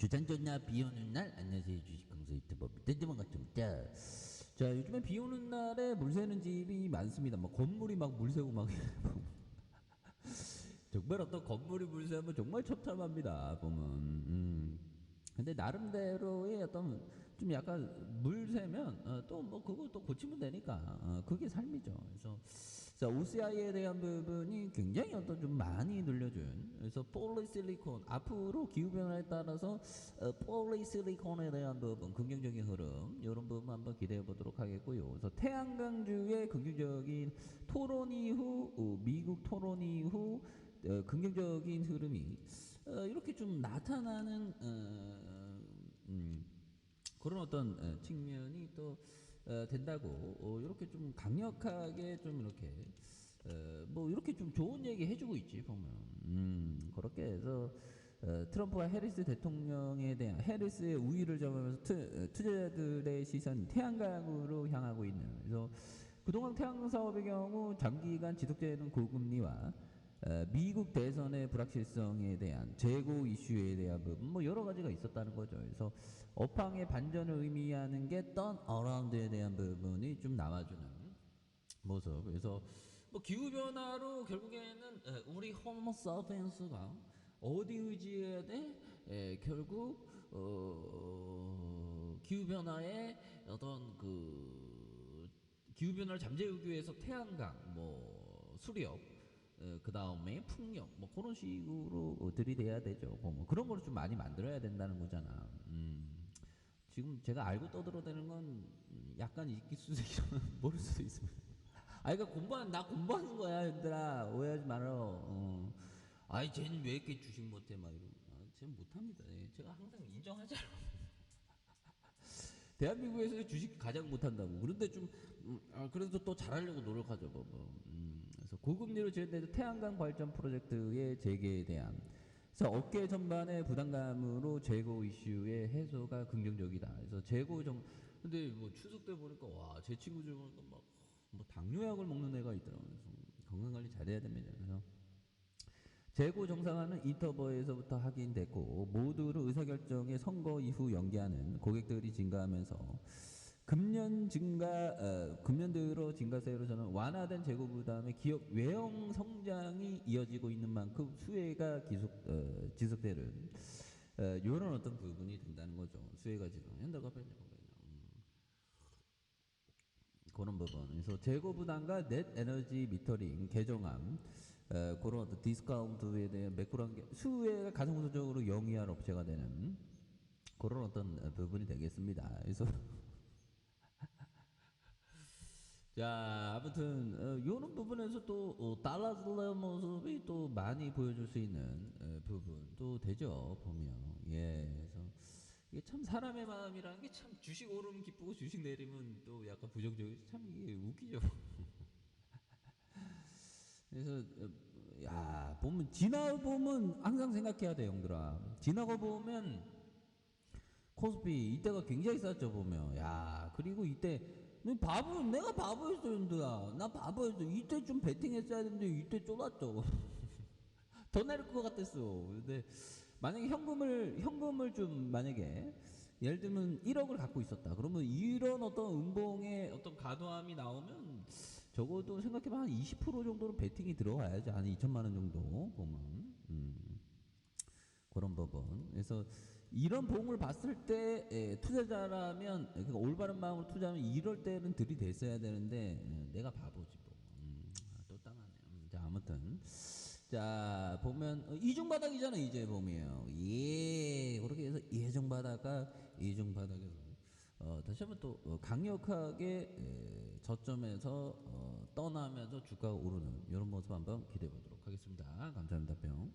주장 좋나 비 오는 날. 안녕하세요, 주식강사 유튜버입니다. 반갑습니다. 자, 요즘에 비 오는 날에 물 새는 집이 많습니다. 막 건물이 막 물 새고 막 정말 어떤 건물이 물 새면 정말 처참합니다. 보면. 근데 나름대로의 어떤 좀 약간 물 새면 또 뭐 그거 또 고치면 되니까 그게 삶이죠. 그래서 자, OCI에 대한 부분이 굉장히 어떤 좀 많이 늘려준, 그래서 폴리실리콘 앞으로 기후 변화에 따라서 폴리실리콘에 대한 부분 긍정적인 흐름, 이런 부분 한번 기대해 보도록 하겠고요. 그래서 태양광주의 긍정적인 토론 이후 미국 토론 이후 긍정적인 흐름이 이렇게 좀 나타나는 그런 어떤 측면이 또 된다고 이렇게 좀 강력하게 좀 이렇게 뭐 이렇게 좀 좋은 얘기 해주고 있지 보면. 그렇게 해서 트럼프와 해리스 대통령에 대한 해리스의 우위를 점하면서 투자자들의 시선이 태양광으로 향하고 있는. 그래서 그동안 태양광 사업의 경우 장기간 지속되는 고금리와 미국 대선의 불확실성에 대한 재고 이슈에 대한 부분 뭐 여러 가지가 있었다는 거죠. 그래서 업황의 반전을 의미하는 게 turn around에 대한 부분이 좀 나와주는 모습. 그래서 뭐 기후 변화로 결국에는 우리 호모 사피엔스가 어디 의지해야 돼? 결국 기후 변화의 어떤 그 기후 변화를 잠재우기 위해서 태양광, 뭐 수력, 그 다음에 풍력, 뭐 그런 식으로 들이대야 되죠. 뭐 그런 걸 좀 많이 만들어야 된다는 거잖아. 지금 제가 알고 떠들어대는 건 약간 이기수생이라면 모를 수도 있습니다. 아, 그러니까 나 공부하는 거야, 얘들아. 오해하지 말어. 아이, 쟤는 왜 이렇게 주식 못해? 막 이러고. 쟤는 못합니다. 예, 제가 항상 인정하잖아. 대한민국에서 주식 가장 못한다고. 그런데 좀, 그래도 또 잘하려고 노력하죠, 그래서 고금리로 지원되는 태양광 발전 프로젝트의 재개에 대한. 그래서 업계 전반의 부담감으로 재고 이슈의 해소가 긍정적이다. 그래서 근데 뭐 추석 때 보니까, 와, 제 친구들 보니까 뭐 당뇨약을 먹는 애가 있더라고요. 그래서 건강관리 잘해야 됩니다. 그래서 재고 정상화는 인터버에서부터 확인됐고 모두를 의사결정의 선거 이후 연기하는 고객들이 증가하면서 금년 들어 증가세로 저는 완화된 재고 부담의 기업 외형 성장이 이어지고 있는 만큼 수혜가 지속되는 이런 어떤 부분이 된다는 거죠. 수혜가 지금 현대가 그런 부분. 그래서 재고 부담과 넷 에너지 미터링 개정안, 그런 어떤 디스카운트에 대한 매꾸란 수혜가 가성적으로 영위할 업체가 되는 그런 어떤 부분이 되겠습니다. 그래서 자, 아무튼 이런 부분에서 또 달라질의 모습이 또 많이 보여줄 수 있는 부분도 되죠. 보면 그래서 이게 참 사람의 마음이라는 게 참 주식 오르면 기쁘고 주식 내리면 또 약간 부정적이지, 참 이게 웃기죠. 그래서 야, 보면 지나고 보면 항상 생각해야 돼, 형들아. 지나고 보면 코스피 이때가 굉장히 쌌죠, 보면. 야, 그리고 이때 내가 바보였어, 형들아. 나 바보였어. 이때 좀 베팅했어야 되는데 이때 쫄았죠. 더 내릴 것 같았어. 근데 만약에 현금을 좀 만약에 예를 들면 1억을 갖고 있었다. 그러면 이런 어떤 음봉의 어떤 가도함이 나오면 적어도 생각해봐 한 20% 정도는 베팅이 들어가야지. 한 2천만 원 정도 보면. 그런 부분. 그래서 이런 봉을 봤을 때 투자자라면, 그러니까 올바른 마음으로 투자하면 이럴 때는 들이댔어야 되는데 내가 바보지 뭐. 또 땅하네요. 자, 아무튼 자, 보면 이중바닥이잖아. 이제 보면 그렇게 해서 이중바닥에서 다시 한번 또 강력하게 저점에서 떠나면서 주가가 오르는 이런 모습 한번 기대해 보도록 하겠습니다. 감사합니다. 뿅.